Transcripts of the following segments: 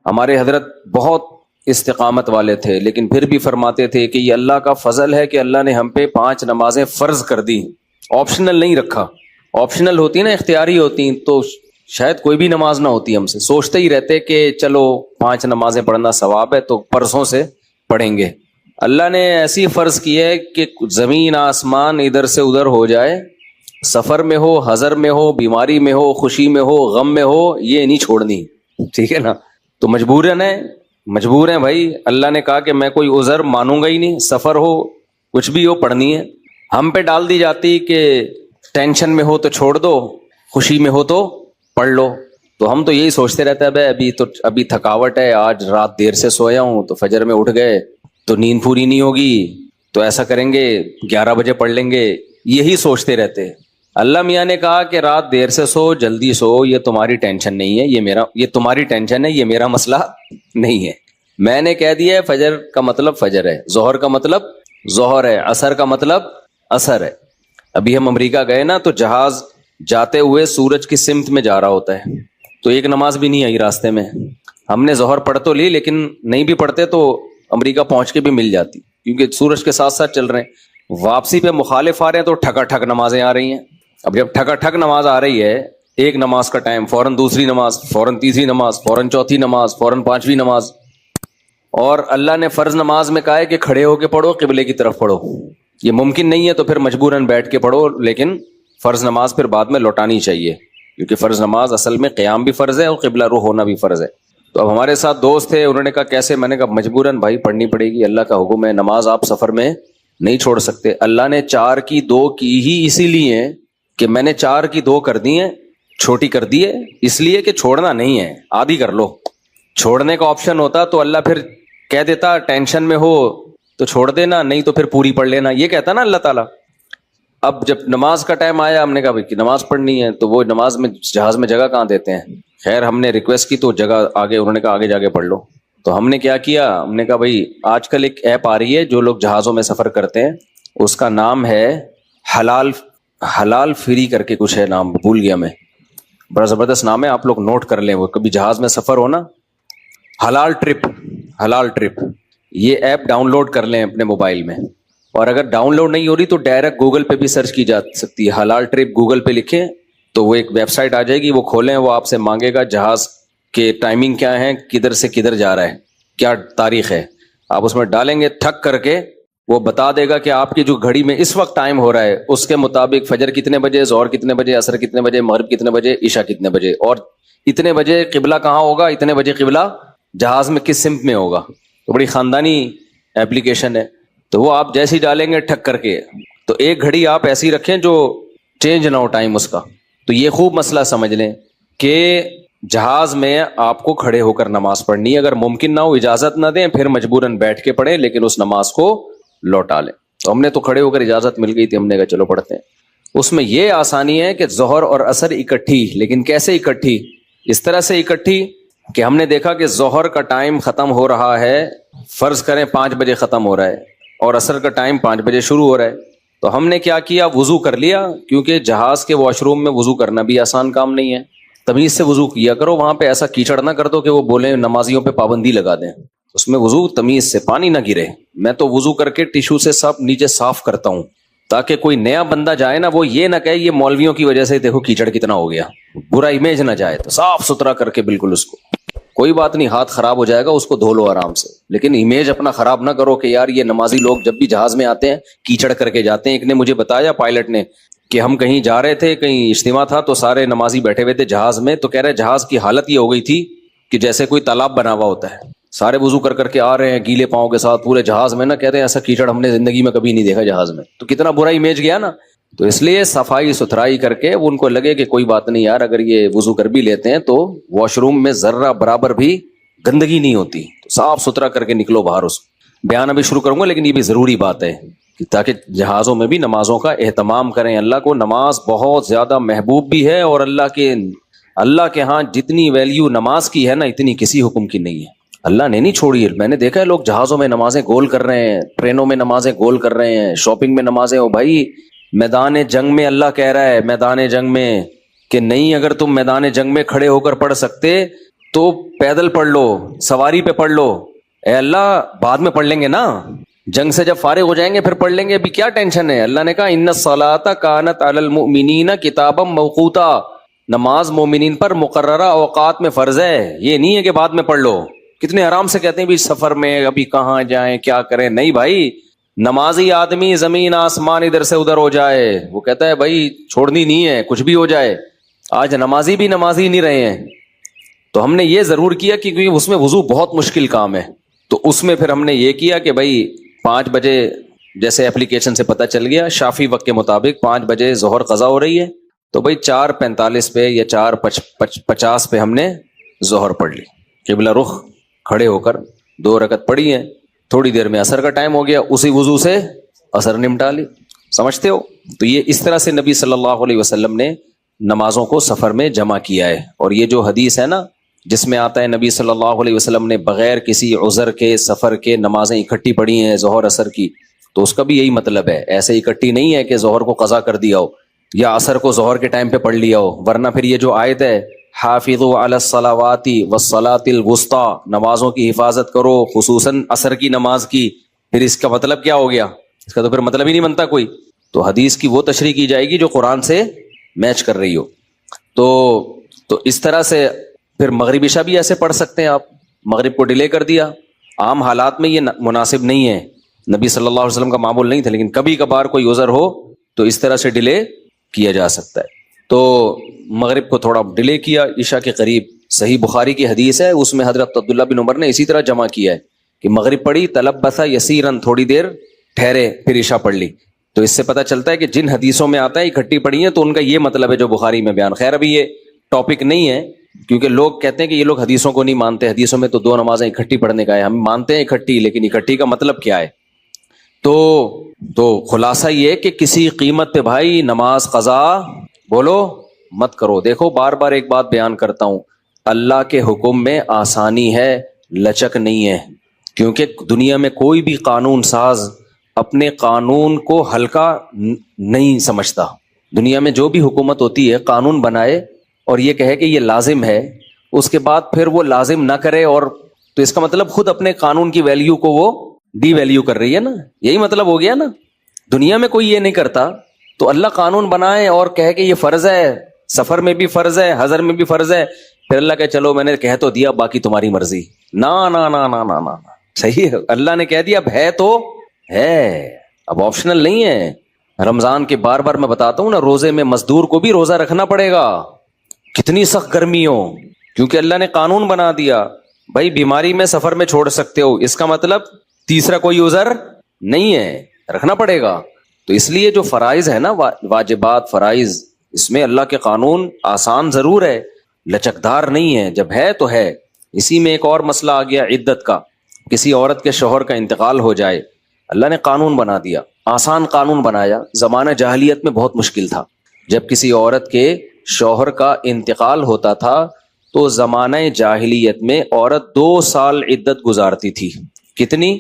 ہمارے حضرت بہت استقامت والے تھے، لیکن پھر بھی فرماتے تھے کہ یہ اللہ کا فضل ہے کہ اللہ نے ہم پہ 5 نمازیں فرض کر دی، آپشنل نہیں رکھا۔ آپشنل ہوتی نا، اختیاری ہوتی تو شاید کوئی بھی نماز نہ ہوتی، ہم سے سوچتے ہی رہتے کہ چلو 5 نمازیں پڑھنا ثواب ہے تو پرسوں سے پڑھیں گے۔ اللہ نے ایسی فرض کی ہے کہ زمین آسمان ادھر سے ادھر ہو جائے، سفر میں ہو، حضر میں ہو، بیماری میں ہو، خوشی میں ہو، غم میں ہو، یہ نہیں چھوڑنی، ٹھیک ہے نا؟ تو مجبور ہیں بھائی، اللہ نے کہا کہ میں کوئی عذر مانوں گا ہی نہیں، سفر ہو کچھ بھی ہو پڑھنی ہے۔ ہم پہ ڈال دی جاتی کہ ٹینشن میں ہو تو چھوڑ دو، خوشی میں ہو تو پڑھ لو، تو ہم تو یہی سوچتے رہتے ہیں بھائی ابھی تھکاوٹ ہے، آج رات دیر سے سویا ہوں تو فجر میں اٹھ گئے تو نیند پوری نہیں ہوگی، تو ایسا کریں گے 11 بجے پڑھ لیں گے، یہی سوچتے رہتے۔ اللہ میاں نے کہا کہ رات دیر سے سو، جلدی سو، یہ تمہاری ٹینشن نہیں ہے، یہ تمہاری ٹینشن ہے، یہ میرا مسئلہ نہیں ہے۔ میں نے کہہ دیا ہے فجر کا مطلب فجر ہے، ظہر کا مطلب ظہر ہے، عصر کا مطلب عصر ہے۔ ابھی ہم امریکہ گئے نا تو جہاز جاتے ہوئے سورج کی سمت میں جا رہا ہوتا ہے، تو ایک نماز بھی نہیں آئی راستے میں۔ ہم نے ظہر پڑھ تو لی، لیکن نہیں بھی پڑھتے تو امریکہ پہنچ کے بھی مل جاتی، کیونکہ سورج کے ساتھ ساتھ چل رہے ہیں۔ واپسی پہ مخالف آ رہے ہیں تو ٹھکا ٹھک نمازیں آ رہی ہیں۔ اب جب ٹھکا ٹھک نماز آ رہی ہے، ایک نماز کا ٹائم، فوراً دوسری نماز، فوراً تیسری نماز، فوراً چوتھی نماز، فوراً 5ویں نماز، اور اللہ نے فرض نماز میں کہا ہے کہ کھڑے ہو کے پڑھو، قبلے کی طرف پڑھو۔ یہ ممکن نہیں ہے تو پھر مجبوراً بیٹھ کے پڑھو، لیکن فرض نماز پھر بعد میں لوٹانی چاہیے، کیونکہ فرض نماز اصل میں قیام بھی فرض ہے اور قبلہ رو ہونا بھی فرض ہے۔ تو اب ہمارے ساتھ دوست تھے، انہوں نے کہا کیسے؟ میں نے کہا مجبوراً بھائی پڑھنی پڑے گی، اللہ کا حکم ہے، نماز آپ سفر میں نہیں چھوڑ سکتے۔ اللہ نے 4 کی 2 کی ہی اسی لیے کہ میں نے 4 کی 2 کر دی ہیں، چھوٹی کر دی ہے، اس لیے کہ چھوڑنا نہیں ہے، آدھی کر لو۔ چھوڑنے کا آپشن ہوتا تو اللہ پھر کہہ دیتا ٹینشن میں ہو تو چھوڑ دینا، نہیں تو پھر پوری پڑھ لینا، یہ کہتا نا اللہ تعالیٰ۔ اب جب نماز کا ٹائم آیا، ہم نے کہا بھائی کہ نماز پڑھنی ہے، تو وہ نماز میں جہاز میں جگہ کہاں دیتے ہیں؟ خیر ہم نے ریکویسٹ کی تو جگہ آگے، انہوں نے کہا آگے جا کے پڑھ لو۔ تو ہم نے کیا کیا، ہم نے کہا بھائی آج کل ایک ایپ آ رہی ہے جو لوگ جہازوں میں سفر کرتے ہیں، اس کا نام ہے حلال فری کر کے کچھ ہے، نام بھول گیا میں، بڑا زبردست نام ہے، آپ لوگ نوٹ کر لیں، وہ کبھی جہاز میں سفر ہو نا، حلال ٹرپ، یہ ایپ ڈاؤن لوڈ کر لیں اپنے موبائل میں، اور اگر ڈاؤن لوڈ نہیں ہو رہی تو ڈائریکٹ گوگل پہ بھی سرچ کی جا سکتی ہے، حلال ٹرپ گوگل پہ لکھیں تو وہ ایک ویب سائٹ آ جائے گی، وہ کھولیں، وہ آپ سے مانگے گا جہاز کے ٹائمنگ کیا ہے، کدھر سے کدھر جا رہا ہے، کیا تاریخ ہے، آپ اس میں ڈالیں گے، ٹھک کر کے وہ بتا دے گا کہ آپ کی جو گھڑی میں اس وقت ٹائم ہو رہا ہے اس کے مطابق فجر کتنے بجے، ظہر کتنے بجے، عصر کتنے بجے، مغرب کتنے بجے، عشاء کتنے بجے، اور اتنے بجے قبلہ کہاں ہوگا، اتنے بجے قبلہ جہاز میں کس سمت میں ہوگا۔ تو بڑی خاندانی ایپلیکیشن ہے، تو وہ آپ جیسے ہی ڈالیں گے ٹھک کر کے، تو ایک گھڑی آپ ایسی رکھیں جو چینج نہ ہو ٹائم اس کا۔ تو یہ خوب مسئلہ سمجھ لیں کہ جہاز میں آپ کو کھڑے ہو کر نماز پڑھنی ہے، اگر ممکن نہ ہو، اجازت نہ دیں، پھر مجبوراً بیٹھ کے پڑھیں، لیکن اس نماز کو لوٹا لیں۔ تو ہم نے تو کھڑے ہو کر اجازت مل گئی تھی، ہم نے کہا چلو پڑھتے ہیں۔ اس میں یہ آسانی ہے کہ ظہر اور عصر اکٹھی، لیکن کیسے اکٹھی؟ اس طرح سے اکٹھی کہ ہم نے دیکھا کہ ظہر کا ٹائم ختم ہو رہا ہے، فرض کریں 5 بجے ختم ہو رہا ہے، اور عصر کا ٹائم 5 بجے شروع ہو رہا ہے، تو ہم نے کیا کیا، وضو کر لیا، کیونکہ جہاز کے واش روم میں وضو کرنا بھی آسان کام نہیں ہے، تمیز سے وضو کیا کرو، وہاں پہ ایسا کیچڑ نہ کر دو کہ وہ بولیں نمازیوں پہ پابندی لگا دیں، اس میں وضو تمیز سے، پانی نہ گرے۔ میں تو وضو کر کے ٹیشو سے سب نیچے صاف کرتا ہوں، تاکہ کوئی نیا بندہ جائے نا، وہ یہ نہ کہے یہ مولویوں کی وجہ سے دیکھو کیچڑ کتنا ہو گیا، برا امیج نہ جائے، تو صاف ستھرا کر کے بالکل اس کو، کوئی بات نہیں، ہاتھ خراب ہو جائے گا اس کو دھو لو آرام سے، لیکن امیج اپنا خراب نہ کرو کہ یار یہ نمازی لوگ جب بھی جہاز میں آتے ہیں کیچڑ کر کے جاتے ہیں۔ ایک نے مجھے بتایا، پائلٹ نے، کہ ہم کہیں جا رہے تھے، کہیں اجتماع تھا، تو سارے نمازی بیٹھے ہوئے تھے جہاز میں، تو کہہ رہے جہاز کی حالت یہ ہو گئی تھی کہ جیسے کوئی تالاب بنا ہوا ہوتا ہے، سارے وضو کر کے آ رہے ہیں گیلے پاؤں کے ساتھ پورے جہاز میں، نا کہتے ہیں ایسا کیچڑ ہم نے زندگی میں کبھی نہیں دیکھا جہاز میں، تو کتنا برا امیج گیا نا۔ تو اس لیے صفائی ستھرائی کر کے ان کو لگے کہ کوئی بات نہیں یار، اگر یہ وضو کر بھی لیتے ہیں تو واش روم میں ذرہ برابر بھی گندگی نہیں ہوتی، تو صاف ستھرا کر کے نکلو باہر۔ اس بیان ابھی شروع کروں گا، لیکن یہ بھی ضروری بات ہے تاکہ جہازوں میں بھی نمازوں کا اہتمام کریں۔ اللہ کو نماز بہت زیادہ محبوب بھی ہے، اور اللہ کے ہاں جتنی ویلیو نماز کی ہے نا، اتنی کسی حکم کی نہیں ہے۔ اللہ نے نہیں چھوڑی ہے، میں نے دیکھا ہے لوگ جہازوں میں نمازیں گول کر رہے ہیں، ٹرینوں میں نمازیں گول کر رہے ہیں، شاپنگ میں نمازیں، ہو بھائی میدان جنگ میں اللہ کہہ رہا ہے، میدان جنگ میں کہ نہیں، اگر تم میدان جنگ میں کھڑے ہو کر پڑھ سکتے تو پیدل پڑھ لو, سواری پہ پڑھ لو, اے اللہ بعد میں پڑھ لیں گے نا, جنگ سے جب فارغ ہو جائیں گے پھر پڑھ لیں گے, ابھی کیا ٹینشن ہے. اللہ نے کہا ان الصلاۃ کانت علی المؤمنین کتابا موقوتا, نماز مومنین پر مقررہ اوقات میں فرض ہے, یہ نہیں ہے کہ بعد میں پڑھ لو. کتنے آرام سے کہتے ہیں بھی سفر میں ابھی کہاں جائیں کیا کریں. نہیں بھائی, نمازی آدمی زمین آسمان ادھر سے ادھر ہو جائے وہ کہتا ہے بھائی چھوڑنی نہیں ہے, کچھ بھی ہو جائے. آج نمازی بھی نمازی نہیں رہے ہیں. تو ہم نے یہ ضرور کیا کیونکہ اس میں وضو بہت مشکل کام ہے, تو اس میں پھر ہم نے یہ کیا کہ بھائی 5 بجے جیسے اپلیکیشن سے پتہ چل گیا شافی وقت کے مطابق 5 بجے ظہر قضا ہو رہی ہے, تو بھائی 4:45 پہ یا 4:50 پہ ہم نے ظہر پڑھ لی, قبلہ رخ کھڑے ہو کر 2 رکعت پڑھی ہیں. تھوڑی دیر میں عصر کا ٹائم ہو گیا, اسی وضو سے عصر نمٹا لی. سمجھتے ہو؟ تو یہ اس طرح سے نبی صلی اللہ علیہ وسلم نے نمازوں کو سفر میں جمع کیا ہے. اور یہ جو حدیث ہے نا جس میں آتا ہے نبی صلی اللہ علیہ وسلم نے بغیر کسی عذر کے سفر کے نمازیں اکٹھی پڑھی ہیں ظہر عصر کی, تو اس کا بھی یہی مطلب ہے. ایسے اکٹھی نہیں ہے کہ ظہر کو قضا کر دیا ہو یا عصر کو ظہر کے ٹائم پہ پڑھ لیا ہو, ورنہ پھر یہ جو آیت ہے حافظوا علی الصلوات والصلاۃ الوسطی, نمازوں کی حفاظت کرو خصوصاً عصر کی نماز کی, پھر اس کا مطلب کیا ہو گیا؟ اس کا تو پھر مطلب ہی نہیں بنتا کوئی. تو حدیث کی وہ تشریح کی جائے گی جو قرآن سے میچ کر رہی ہو. تو اس طرح سے پھر مغرب عشاء بھی ایسے پڑھ سکتے ہیں آپ. مغرب کو ڈیلے کر دیا, عام حالات میں یہ مناسب نہیں ہے, نبی صلی اللہ علیہ وسلم کا معمول نہیں تھا, لیکن کبھی کبھار کوئی عذر ہو تو اس طرح سے ڈیلے کیا جا سکتا ہے. تو مغرب کو تھوڑا ڈیلے کیا عشاء کے قریب. صحیح بخاری کی حدیث ہے, اس میں حضرت عبداللہ بن عمر نے اسی طرح جمع کیا ہے کہ مغرب پڑھی تلبث یسیرا, تھوڑی دیر ٹھہرے پھر عشاء پڑھ لی. تو اس سے پتہ چلتا ہے کہ جن حدیثوں میں آتا ہے اکٹھی پڑھی ہیں تو ان کا یہ مطلب ہے جو بخاری میں بیان. خیر ابھی یہ ٹاپک نہیں ہے کیونکہ لوگ کہتے ہیں کہ یہ لوگ حدیثوں کو نہیں مانتے, حدیثوں میں تو 2 نمازیں اکٹھی پڑھنے کا ہے. ہم مانتے ہیں اکٹھی, لیکن اکٹھی کا مطلب کیا ہے؟ تو خلاصہ یہ کہ کسی قیمت پہ بھائی نماز قضا بولو مت کرو. دیکھو بار بار ایک بات بیان کرتا ہوں, اللہ کے حکم میں آسانی ہے, لچک نہیں ہے. کیونکہ دنیا میں کوئی بھی قانون ساز اپنے قانون کو ہلکا نہیں سمجھتا. دنیا میں جو بھی حکومت ہوتی ہے قانون بنائے اور یہ کہے کہ یہ لازم ہے, اس کے بعد پھر وہ لازم نہ کرے, اور تو اس کا مطلب خود اپنے قانون کی ویلیو کو وہ ڈی ویلیو کر رہی ہے نا. یہی مطلب ہو گیا نا. دنیا میں کوئی یہ نہیں کرتا, تو اللہ قانون بنائے اور کہے کہ یہ فرض ہے, سفر میں بھی فرض ہے, حضر میں بھی فرض ہے, پھر اللہ کہ چلو میں نے کہہ تو دیا باقی تمہاری مرضی. نا نا نا نا نا نا, صحیح ہے, اللہ نے کہہ دیا اب ہے تو ہے, اب آپشنل نہیں ہے. رمضان کے بار بار میں بتاتا ہوں نا, روزے میں مزدور کو بھی روزہ رکھنا پڑے گا, کتنی سخت گرمی ہو, کیونکہ اللہ نے قانون بنا دیا بھائی بیماری میں سفر میں چھوڑ سکتے ہو, اس کا مطلب تیسرا کوئی عذر نہیں ہے, رکھنا پڑے گا. تو اس لیے جو فرائض ہے نا, واجبات فرائض, اس میں اللہ کے قانون آسان ضرور ہے, لچکدار نہیں ہے. جب ہے تو ہے. اسی میں ایک اور مسئلہ آ گیا عدت کا. کسی عورت کے شوہر کا انتقال ہو جائے, اللہ نے قانون بنا دیا, آسان قانون بنایا. زمانہ جاہلیت میں بہت مشکل تھا. جب کسی عورت کے شوہر کا انتقال ہوتا تھا تو زمانہ جاہلیت میں عورت 2 سال عدت گزارتی تھی. کتنی؟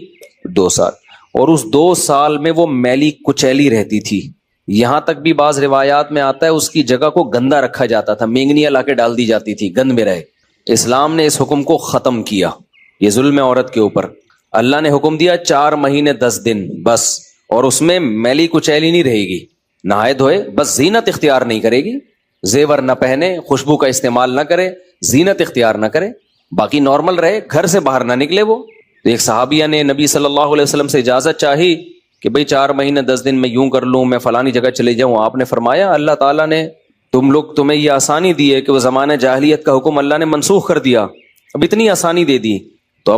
2 سال. اور اس 2 سال میں وہ میلی کچیلی رہتی تھی. یہاں تک بھی بعض روایات میں آتا ہے اس کی جگہ کو گندا رکھا جاتا تھا, مینگنیاں لا کے ڈال دی جاتی تھی, گند میں رہے. اسلام نے اس حکم کو ختم کیا. یہ ظلم ہے عورت کے اوپر. اللہ نے حکم دیا 4 مہینے 10 دن بس, اور اس میں میلی کچیلی نہیں رہے گی, نہائے دھوئے, بس زینت اختیار نہیں کرے گی, زیور نہ پہنے, خوشبو کا استعمال نہ کرے, زینت اختیار نہ کرے, باقی نارمل رہے, گھر سے باہر نہ نکلے. وہ ایک صحابیہ نے نبی صلی اللہ علیہ وسلم سے اجازت چاہی کہ بھئی 4 مہینے 10 دن میں یوں کر لوں, میں فلانی جگہ چلے جاؤں. آپ نے فرمایا اللہ تعالیٰ نے تمہیں یہ آسانی دی ہے کہ وہ زمانہ جاہلیت کا حکم اللہ نے منسوخ کر دیا, اب اتنی آسانی دے دی, تو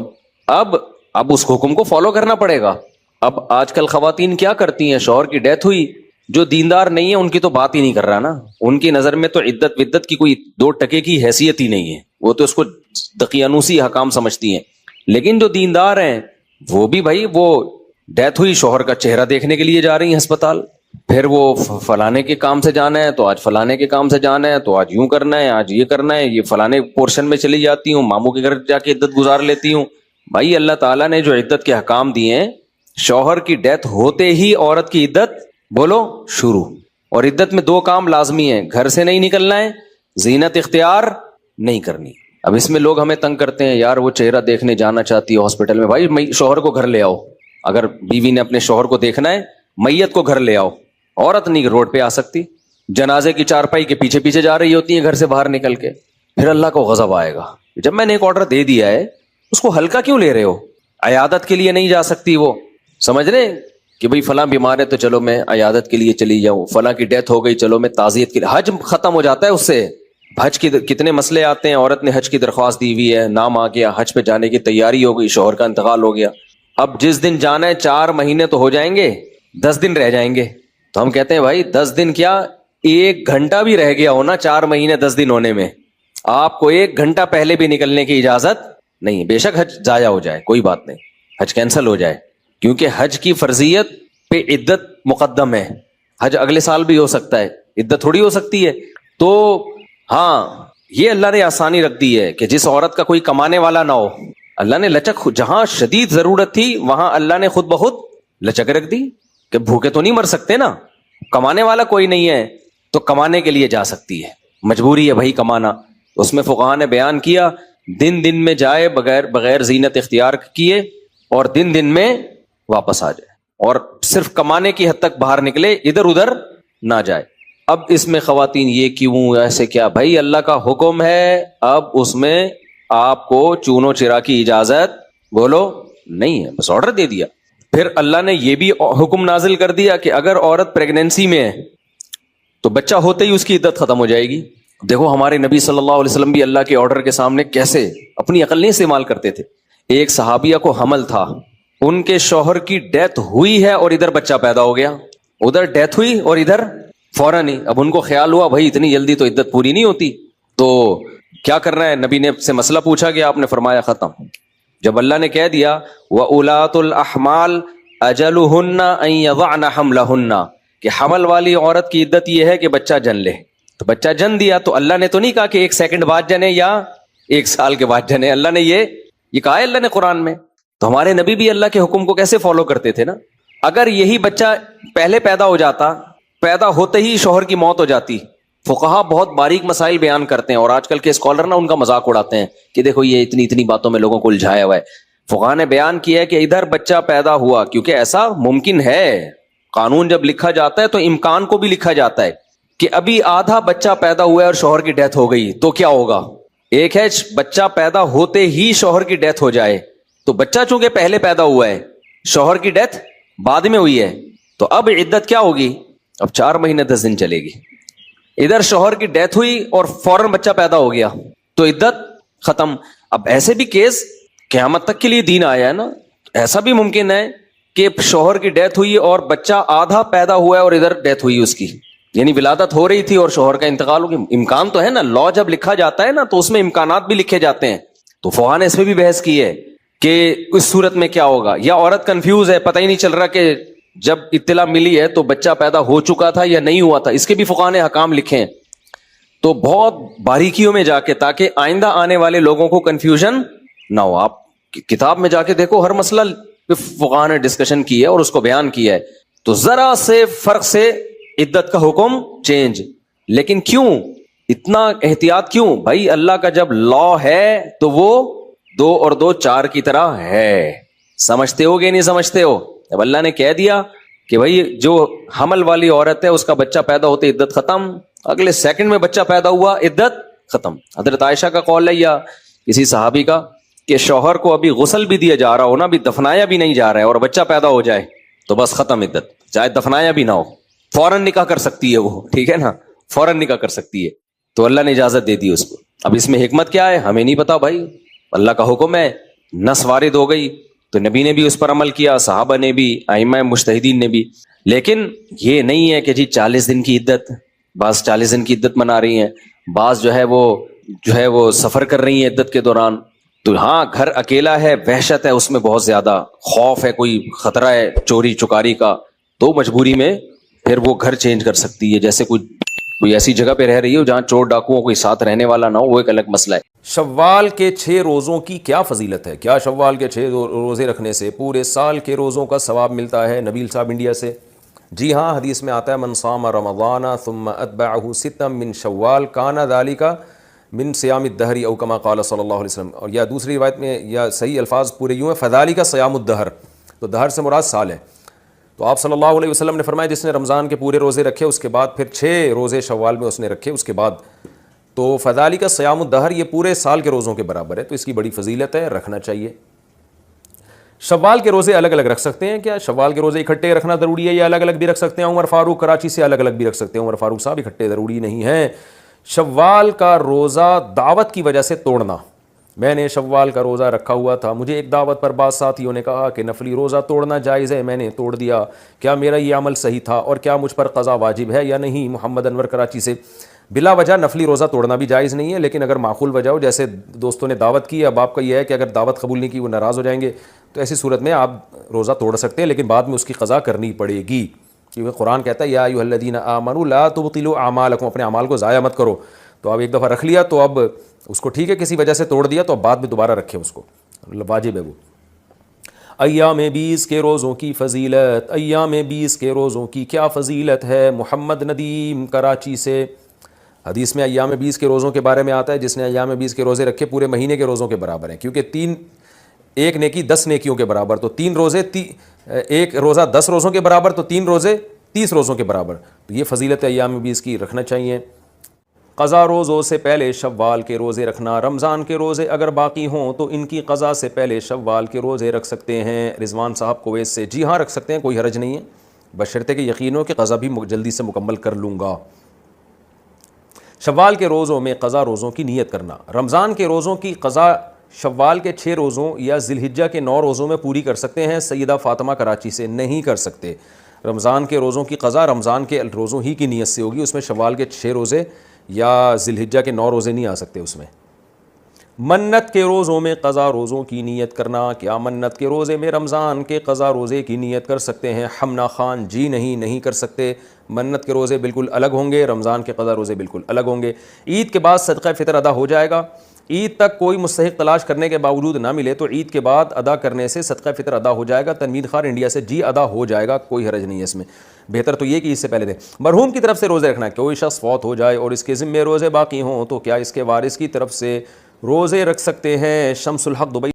اب اس حکم کو فالو کرنا پڑے گا. اب آج کل خواتین کیا کرتی ہیں, شوہر کی ڈیتھ ہوئی, جو دیندار نہیں ہے ان کی تو بات ہی نہیں کر رہا نا, ان کی نظر میں تو عدت ودت کی کوئی 2 ٹکے کی حیثیت ہی نہیں ہے, وہ تو اس کو دقیانوسی حکام سمجھتی ہیں. لیکن جو دیندار ہیں وہ بھی بھائی, وہ ڈیتھ ہوئی, شوہر کا چہرہ دیکھنے کے لیے جا رہی ہیں ہسپتال, پھر وہ فلانے کے کام سے جانا ہے تو آج فلانے کے کام سے جانا ہے, تو آج یوں کرنا ہے, آج یہ کرنا ہے, یہ فلانے پورشن میں چلی جاتی ہوں, ماموں کے گھر جا کے عدت گزار لیتی ہوں. بھائی اللہ تعالیٰ نے جو عدت کے حکام دیے ہیں, شوہر کی ڈیتھ ہوتے ہی عورت کی عدت بولو شروع. اور عدت میں 2 کام لازمی ہیں, گھر سے نہیں نکلنا ہے, زینت اختیار نہیں کرنی. اب اس میں لوگ ہمیں تنگ کرتے ہیں، یار وہ چہرہ دیکھنے جانا چاہتی ہے ہاسپٹل میں، بھائی شوہر کو گھر لے آؤ، اگر بیوی نے اپنے شوہر کو دیکھنا ہے میت کو گھر لے آؤ، عورت نہیں روڈ پہ آ سکتی، جنازے کی چارپائی کے پیچھے پیچھے جا رہی ہوتی ہے گھر سے باہر نکل کے، پھر اللہ کو غضب آئے گا، جب میں نے ایک آرڈر دے دیا ہے اس کو ہلکا کیوں لے رہے ہو؟ عیادت کے لیے نہیں جا سکتی وہ، سمجھ رہے ہیں کہ بھئی فلاں بیمار ہے تو چلو میں عیادت کے لیے چلی جاؤں، فلاں کی ڈیتھ ہو گئی چلو میں تعزیت کے لیے، حج ختم ہو جاتا ہے اس سے، حج کی کتنے مسئلے آتے ہیں، عورت نے حج کی درخواست دی ہوئی ہے، نام آ گیا، حج پہ جانے کی تیاری ہو گئی، شوہر کا انتقال ہو گیا، اب جس دن جانا ہے 4 مہینے تو ہو جائیں گے، 10 دن رہ جائیں گے، تو ہم کہتے ہیں بھائی 10 دن کیا 1 گھنٹہ بھی رہ گیا ہونا 4 مہینے 10 دن ہونے میں، آپ کو 1 گھنٹہ پہلے بھی نکلنے کی اجازت نہیں، بے شک حج ضائع ہو جائے کوئی بات نہیں، حج کینسل ہو جائے، کیونکہ حج کی فرضیت پہ عدت مقدم ہے، حج اگلے سال بھی ہو سکتا ہے، عدت تھوڑی ہو سکتی ہے، تو ہاں یہ اللہ نے آسانی رکھ دی ہے کہ جس عورت کا کوئی کمانے والا نہ ہو، اللہ نے لچک، جہاں شدید ضرورت تھی وہاں اللہ نے خود بخود لچک رکھ دی کہ بھوکے تو نہیں مر سکتے نا، کمانے والا کوئی نہیں ہے تو کمانے کے لیے جا سکتی ہے، مجبوری ہے بھائی کمانا، اس میں فقہاء نے بیان کیا دن میں جائے بغیر زینت اختیار کیے، اور دن میں واپس آ جائے، اور صرف کمانے کی حد تک باہر نکلے، ادھر ادھر نہ جائے۔ اب اس میں خواتین یہ کیوں ایسے کیا، بھائی اللہ کا حکم ہے، اب اس میں آپ کو چونو چرا کی اجازت بولو نہیں ہے، بس آرڈر دے دیا۔ پھر اللہ نے یہ بھی حکم نازل کر دیا کہ اگر عورت پریگنینسی میں ہے تو بچہ ہوتے ہی اس کی عدت ختم ہو جائے گی۔ دیکھو ہمارے نبی صلی اللہ علیہ وسلم بھی اللہ کے آرڈر کے سامنے کیسے اپنی عقل نہیں استعمال کرتے تھے۔ ایک صحابیہ کو حمل تھا، ان کے شوہر کی ڈیتھ ہوئی ہے اور ادھر بچہ پیدا ہو گیا، ادھر ڈیتھ ہوئی اور ادھر فوراً ہی، اب ان کو خیال ہوا بھائی اتنی جلدی تو عدت پوری نہیں ہوتی، تو کیا کرنا ہے، نبی نے سے مسئلہ پوچھا گیا، آپ نے فرمایا ختم۔ جب اللہ نے کہہ دیا وَأُولَاتُ الْأَحْمَالِ أَجَلُهُنَّ أَن يَضَعْنَ حَمْلَهُنَّ، کہ حمل والی عورت کی عدت یہ ہے کہ بچہ جن لے، تو بچہ جن دیا تو اللہ نے تو نہیں کہا کہ 1 سیکنڈ بعد جنے یا 1 سال کے بعد جنے، اللہ نے یہ کہا ہے اللہ نے قرآن میں۔ تو ہمارے نبی بھی اللہ کے حکم کو کیسے فالو کرتے تھے نا۔ اگر یہی بچہ پہلے پیدا ہو جاتا، پیدا ہوتے ہی شوہر کی موت ہو جاتی، فقہا بہت باریک مسائل بیان کرتے ہیں، اور آج کل کے اسکالر نا ان کا مذاق اڑاتے ہیں کہ دیکھو یہ اتنی باتوں میں لوگوں کو الجھایا ہوا ہے۔ فقہا نے بیان کیا ہے کہ ادھر بچہ پیدا ہوا، کیونکہ ایسا ممکن ہے، قانون جب لکھا جاتا ہے تو امکان کو بھی لکھا جاتا ہے کہ ابھی آدھا بچہ پیدا ہوا ہے اور شوہر کی ڈیتھ ہو گئی تو کیا ہوگا۔ ایک ہے بچہ پیدا ہوتے ہی شوہر کی ڈیتھ ہو جائے، تو بچہ چونکہ پہلے پیدا ہوا ہے، شوہر کی ڈیتھ بعد میں ہوئی ہے، تو اب عدت کیا ہوگی، اب 4 مہینے 10 دن چلے گی۔ ادھر شوہر کی ڈیتھ ہوئی اور فوراً بچہ پیدا ہو گیا تو عدت ختم۔ اب ایسے بھی کیس قیامت تک کے لیے دین آیا ہے نا، ایسا بھی ممکن ہے کہ شوہر کی ڈیتھ ہوئی اور بچہ آدھا پیدا ہوا ہے اور ادھر ڈیتھ ہوئی اس کی، یعنی ولادت ہو رہی تھی اور شوہر کا انتقال ہو گیا۔ امکان تو ہے نا، لا جب لکھا جاتا ہے نا تو اس میں امکانات بھی لکھے جاتے ہیں۔ تو فقہا نے اس پہ بھی بحث کی ہے کہ اس صورت میں کیا ہوگا، یا عورت کنفیوز ہے، پتہ ہی نہیں چل رہا کہ جب اطلاع ملی ہے تو بچہ پیدا ہو چکا تھا یا نہیں ہوا تھا، اس کے بھی فقہا نے احکام لکھے ہیں۔ تو بہت باریکیوں میں جا کے، تاکہ آئندہ آنے والے لوگوں کو کنفیوژن نہ ہو۔ آپ کتاب میں جا کے دیکھو، ہر مسئلہ پہ فقہا نے ڈسکشن کی ہے اور اس کو بیان کیا ہے۔ تو ذرا سے فرق سے عدت کا حکم چینج، لیکن کیوں اتنا احتیاط کیوں؟ بھائی اللہ کا جب لا ہے تو وہ 2 اور 2 4 کی طرح ہے، سمجھتے ہو گے نہیں سمجھتے ہو؟ جب اللہ نے کہہ دیا کہ بھائی جو حمل والی عورت ہے اس کا بچہ پیدا ہوتے عدت ختم، اگلے سیکنڈ میں بچہ پیدا ہوا عدت ختم۔ حضرت عائشہ کا قول ہے یا کسی صحابی کا کہ شوہر کو ابھی غسل بھی دیا جا رہا ہو نا، ابھی دفنایا بھی نہیں جا رہا ہے اور بچہ پیدا ہو جائے تو بس ختم عدت، چاہے دفنایا بھی نہ ہو، فوراً نکاح کر سکتی ہے وہ، ٹھیک ہے نا، فوراً نکاح کر سکتی ہے۔ تو اللہ نے اجازت دے دی اس کو۔ اب اس میں حکمت کیا ہے ہمیں نہیں پتا بھائی، اللہ کا حکم ہے، نص وارد ہو گئی تو نبی نے بھی اس پر عمل کیا، صحابہ نے بھی، ائمہ مجتہدین نے بھی۔ لیکن یہ نہیں ہے کہ جی 40 دن کی عدت، بعض 40 دن کی عدت منا رہی ہیں، بعض جو ہے وہ سفر کر رہی ہیں عدت کے دوران۔ تو ہاں گھر اکیلا ہے، وحشت ہے اس میں، بہت زیادہ خوف ہے، کوئی خطرہ ہے چوری چکاری کا، تو مجبوری میں پھر وہ گھر چینج کر سکتی ہے، جیسے کوئی ایسی جگہ پہ رہ رہی ہو جہاں چور ڈاکوؤں کوئی ساتھ رہنے والا نہ ہو، وہ ایک الگ مسئلہ ہے۔ شوال کے 6 روزوں کی کیا فضیلت ہے؟ کیا شوال کے 6 روزے رکھنے سے پورے سال کے روزوں کا ثواب ملتا ہے؟ نبیل صاحب انڈیا سے۔ جی ہاں، حدیث میں آتا ہے من صام رمضان ثم اتبعہ ستا من شوال کان ذلک من سیام الدہر او کما قال صلی اللہ علیہ وسلم. اور یا دوسری روایت میں یا صحیح الفاظ پورے یوں ہیں فذالک صیام الدہر, تو دہر سے مراد سال ہے. تو آپ صلی اللہ علیہ وسلم نے فرمایا جس نے رمضان کے پورے روزے رکھے اس کے بعد پھر 6 روزے شوال میں اس نے رکھے اس کے بعد, تو فذالک صیام الدہر یہ پورے سال کے روزوں کے برابر ہے, تو اس کی بڑی فضیلت ہے, رکھنا چاہیے. شوال کے روزے الگ الگ رکھ سکتے ہیں کیا؟ شوال کے روزے اکٹھے رکھنا ضروری ہے یا الگ الگ بھی رکھ سکتے ہیں؟ عمر فاروق کراچی سے الگ الگ بھی رکھ سکتے ہیں. عمر فاروق صاحب اکٹھے ضروری نہیں ہیں. شوال کا روزہ دعوت کی وجہ سے توڑنا, میں نے شوال کا روزہ رکھا ہوا تھا, مجھے ایک دعوت پر بعض ساتھیوں نے کہا کہ نفلی روزہ توڑنا جائز ہے, میں نے توڑ دیا, کیا میرا یہ عمل صحیح تھا اور کیا مجھ پر قضا واجب ہے یا نہیں؟ محمد انور کراچی سے. بلا وجہ نفلی روزہ توڑنا بھی جائز نہیں ہے, لیکن اگر معقول وجہ ہو, جیسے دوستوں نے دعوت کی, اب آپ کا یہ ہے کہ اگر دعوت قبول نہیں کی وہ ناراض ہو جائیں گے, تو ایسی صورت میں آپ روزہ توڑ سکتے ہیں, لیکن بعد میں اس کی قضا کرنی پڑے گی, کیونکہ قرآن کہتا ہے یا ایھا الذین آمنوا لا تبطلوا اعمالکم, اپنے اعمال کو ضائع مت کرو. تو اب ایک دفعہ رکھ لیا تو اب اس کو ٹھیک ہے, کسی وجہ سے توڑ دیا تو اب بعد میں دوبارہ رکھیں اس کو, واجب ہے وہ. ایام 20 کے روزوں کی فضیلت, ایام 20 کے روزوں کی کیا فضیلت ہے؟ محمد ندیم کراچی سے. حدیث میں ایام 20 کے روزوں کے بارے میں آتا ہے جس نے ایام 20 کے روزے رکھے پورے مہینے کے روزوں کے برابر ہیں, کیونکہ ایک نیکی 10 نیکیوں کے برابر, تو 3 روزے ایک روزہ 10 روزوں کے برابر, تو 3 روزے 30 روزوں کے برابر. تو یہ فضیلت ایام 20 کی, رکھنا چاہیے. قضا روزوں سے پہلے شوال کے روزے رکھنا, رمضان کے روزے اگر باقی ہوں تو ان کی قضا سے پہلے شوال کے روزے رکھ سکتے ہیں. رضوان صاحب کویت سے, جی ہاں رکھ سکتے ہیں, کوئی حرج نہیں ہے, بشرطے کہ یقین ہو کہ قضا بھی جلدی سے مکمل کر لوں گا. شوال کے روزوں میں قضا روزوں کی نیت کرنا, رمضان کے روزوں کی قضا شوال کے 6 روزوں یا ذی الحجہ کے 9 روزوں میں پوری کر سکتے ہیں. سیدہ فاطمہ کراچی سے, نہیں کر سکتے. رمضان کے روزوں کی قضا رمضان کے روزوں ہی کی نیت سے ہوگی, اس میں شوال کے 6 روزے یا ذی الحجہ کے 9 روزے نہیں آ سکتے اس میں. منت کے روزوں میں قضا روزوں کی نیت کرنا, کیا منت کے روزے میں رمضان کے قضا روزے کی نیت کر سکتے ہیں؟ حمنا خان, جی نہیں کر سکتے. منت کے روزے بالکل الگ ہوں گے, رمضان کے قضا روزے بالکل الگ ہوں گے. عید کے بعد صدقہ فطر ادا ہو جائے گا. عید تک کوئی مستحق تلاش کرنے کے باوجود نہ ملے تو عید کے بعد ادا کرنے سے صدقہ فطر ادا ہو جائے گا. تنویر خان انڈیا سے, جی ادا ہو جائے گا, کوئی حرج نہیں ہے اس میں. بہتر تو یہ کہ اس سے پہلے دیں. مرحوم کی طرف سے روزے رکھنا, کوئی شخص فوت ہو جائے اور اس کے ذمے روزے باقی ہوں تو کیا اس کے وارث کی طرف سے روزے رکھ سکتے ہیں؟ شمس الحق دبئی